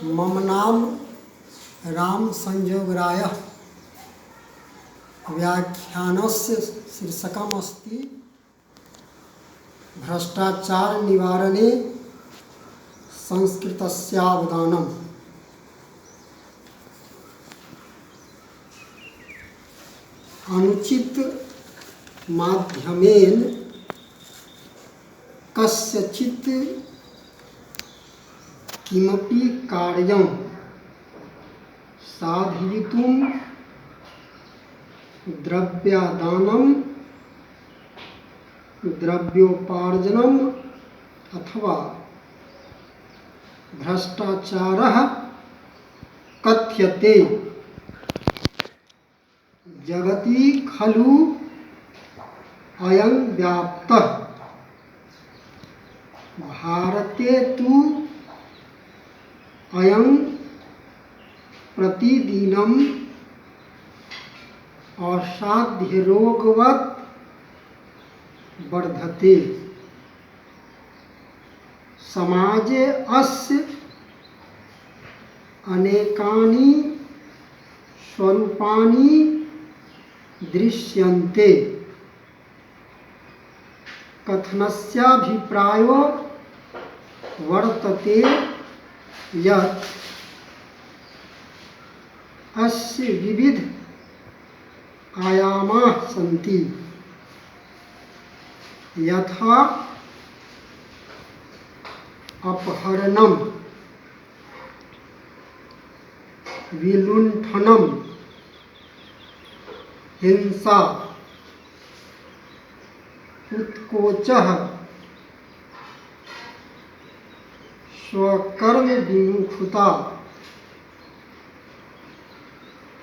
मम नाम राम संयोगरायः। व्याख्यानस्य शीर्षकम् अस्ति भ्रष्टाचार निवारणे संस्कृतस्यावदानम्। अनुचित माध्यमेन कस्यचित् किमपि कार्यं साधयितुं द्रव्यदानं, द्रव्योपार्जनम् अथवा भ्रष्टाचारः कथ्यते। जगति खलु अयं व्याप्तः। भारते तु अयं प्रतिदिनं असाध्यरोगवत् वर्धते। समाजे अस्य अनेकानि स्वरूपाणि दृश्यन्ते। कथनस्याभिप्रायो वर्तते यत् अस्य विविध आयामाः सन्ति, यथा अपहरणं, विलुण्ठनं, हिंसा, उत्कोचः, स्वकर्म विमुखता,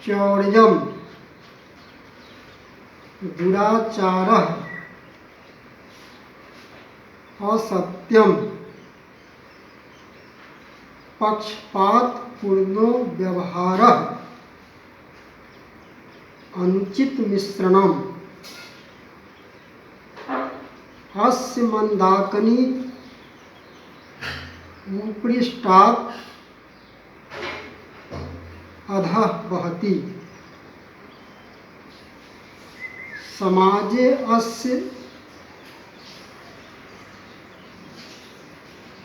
चौर्यं, दुराचारः, असत्यं, पक्षपातपूर्णो व्यवहारः, अनुचित मिश्रणम्। अस्य मंदाकिनी उपरिष्टात् अधः वहति। समाजे अस्य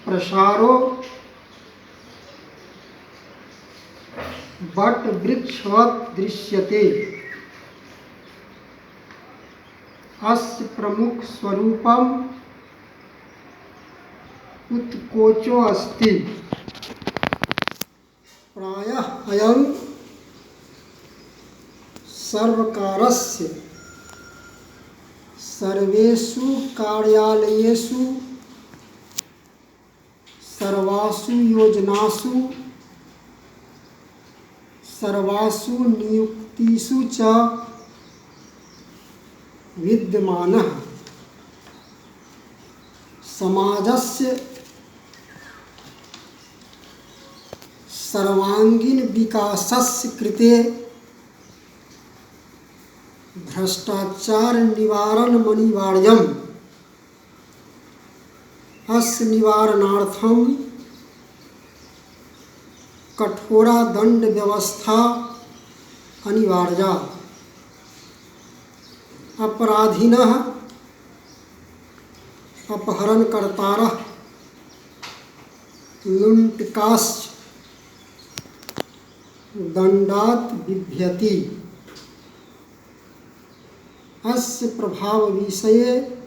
प्रसारो वटवृक्षवत् दृश्यते। अस्य प्रमुख स्वरूपम् उत्कोचो अस्ति। प्रायः अयं सर्वकारस्य सर्वेषु कार्यालयेषु, सर्वासु योजनासु, सर्वासु नियुक्तिषु च विद्यमानः। समाजस्य सर्वांगीण विकासस्य कृते भ्रष्टाचार निवारणमनिवार्यम्। अस्य निवारणार्थं कठोरा दंड व्यवस्था अनिवार्या। अपराधिनः, अपहरणकर्तारः, लुण्ठकाश्च दण्डात् बिभ्यति। अस्य प्रभावविषये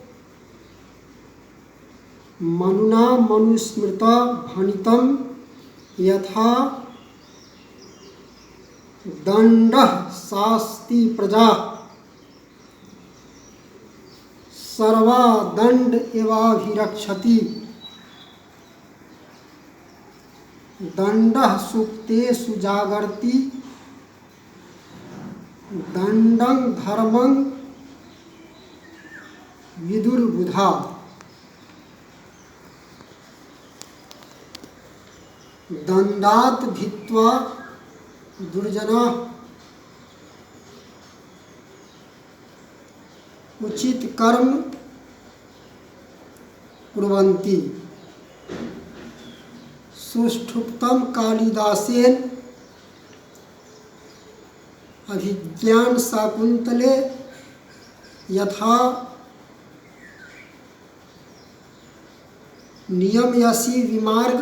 मनुना मनुस्मृता भणितं यथा दण्डः शास्ति प्रजा सर्वा दण्ड एवाभिरक्षति। दण्डः सुक्तेषु जागर्ति, दण्डं धर्मं विदुर्बुधा। दण्डात् भित्वा दुर्जनाः उचित कर्म कुर्वन्ति। सुष्ठुप्तम कालिदासेन अभिज्ञान शाकुंतले यथा नियमयसी विमार्ग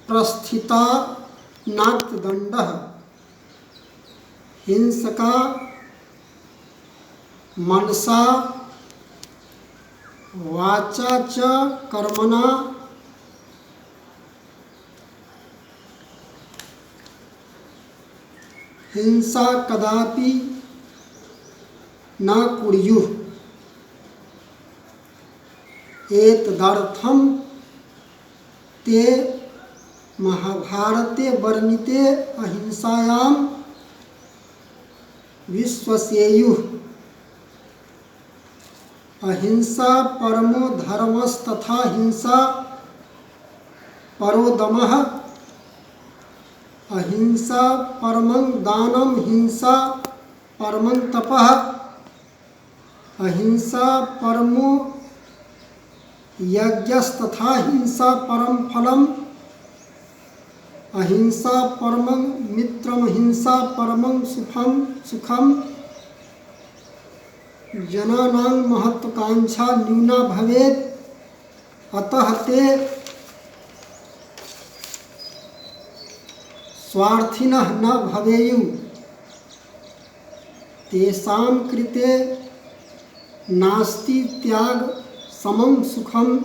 प्रस्थिता नाट्यदंडः हिंसका मनसा वाचा च कर्मणा हिंसा कदापि न कुर्युः एतदर्थं ते महाभारते वर्णिते अहिंसायां विश्वसेयुः। अहिंसा परमो धर्मस्तथा हिंसा परो दमः। अहिंसा परमं दानं हिंसा परमं तपः। अहिंसा परमो यज्ञस्तथा हिंसा परम फलम्। अहिंसा परमं मित्रं हिंसा परमं सुखम्। जनानां महत्वाकांक्षा न्यूना भवेत् अतः ते स्वार्थिनः न भवेयुः। तेषां कृते नास्ति त्याग समं सुखम्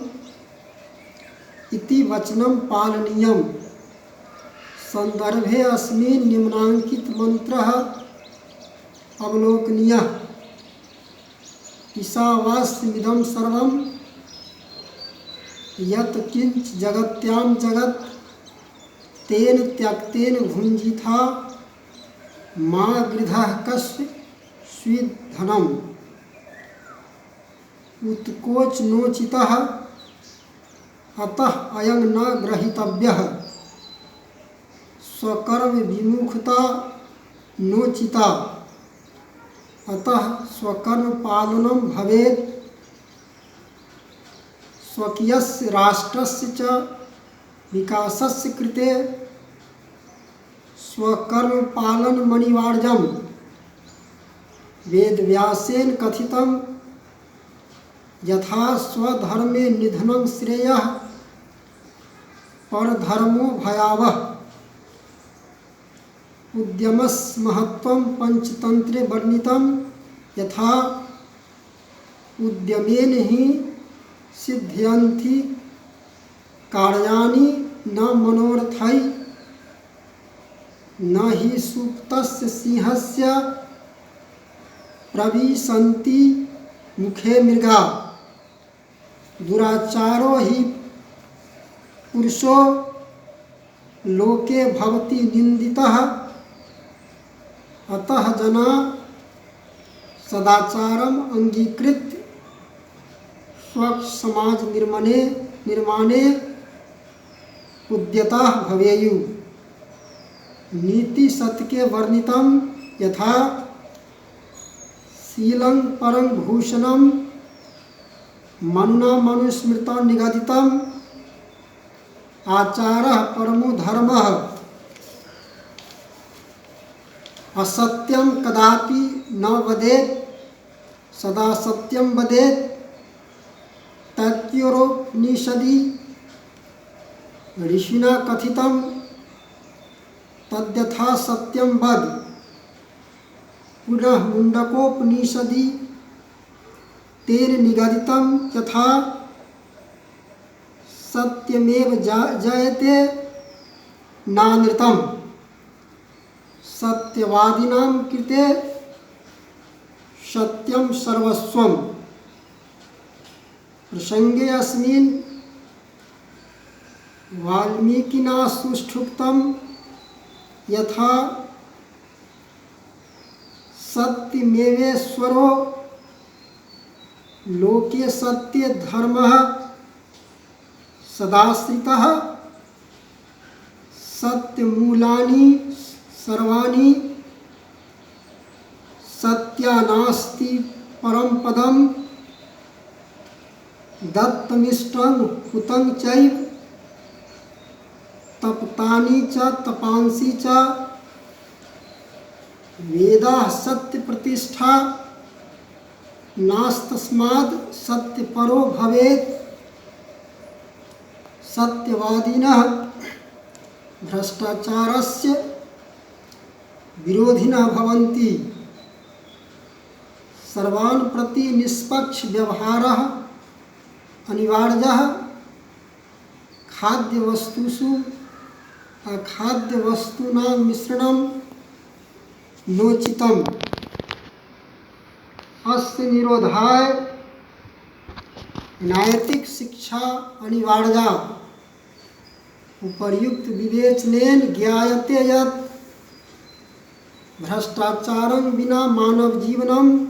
इति वचनं पालनीयम्। संदर्भे अस्मिन् निम्नांकित मंत्रः अवलोकनीयः। ईशावास्यमिदं सर्वं यत् किंच जगत्यां जगत् तेन त्यक्तेन भुञ्जीथा मा गृधः कस्य स्विद्धनम्। उत्कोच नोचितः अतः अयं न ग्रहीतव्यः। स्वकर्म विमुखता नोचिता अतः स्वकर्म पालनं भवेत्। स्वकीयस्य राष्ट्रस्य च विकासस्य कृते स्वकर्म पालनमनिवार्यम्। वेदव्यासेन कथितं यथा स्वधर्मे निधनं श्रेयः परधर्मो भयावह। उद्यमस्य महत्वं पंचतंत्रे वर्णितं यथा उद्यमेन ही सिद्ध्यन्ति कार्याणि न मनोरथै न हि सुप्तस्य सिंहस्य प्रविशन्ति मुखे मृगा। दुराचारो हि पुरुषो लोके भवति निंदितः अतः जना सदाचारम अंगीकृत्य स्वच्छ समाज निर्माणे उद्यताः भवेयुः। नीति सत्य वर्णितं यथा शीलं परं भूषणं मनुना मनुस्मृतं निगदितम्। आचारः परमो धर्मः। असत्यं कदापि न वदेत् सदा सत्यं वदेत्। तैत्तिरीयोपनिषदि ऋषिणा कथितं तद्यथा सत्यं वद। पुनः मुंडकोपनिषदि तेन निगदितं यथा सत्यमेव जयते नानृतम्। सत्यवादिनां कृते सत्यं सर्वस्वम्। प्रसंगे अस्मिन् वाल्मीकिना सुष्ठुप्तं यथा सत्यमेवेश्वरो लोके सत्य धर्मः सदाश्रितः। सत्यमूलानि सर्वाणि सत्यानास्ति परम पदम। दत्तमिष्टं हुतं चैव तप्तानि च तपांसि च वेदाः सत्य प्रतिष्ठा नास्तस्माद् सत्यपरो भवेत्। सत्यवादिनः भ्रष्टाचारस्य विरोधिनः भवन्ति। सर्वान् प्रति निष्पक्ष व्यवहारः अनिवार्यः। खाद्यवस्तुषु अखाद्यवस्तूनां मिश्रणं नोचितम्। अस्य निरोधाय नैतिक शिक्षा अनिवार्या। उपर्युक्त विवेचनेन ज्ञायते यत् भ्रष्टाचारं विना मानव जीवनं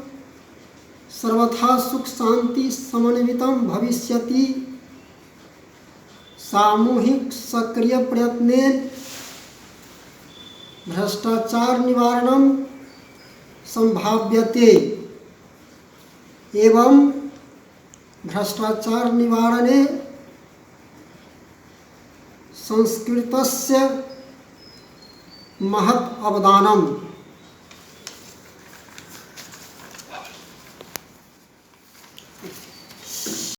सर्वथा सुख शांति समन्वितं भविष्यति। सामूहिक सक्रिय प्रयत्नेन भ्रष्टाचार निवारणं संभाव्यते एवं भ्रष्टाचार निवारणे संस्कृतस्य महत् अवदानम्।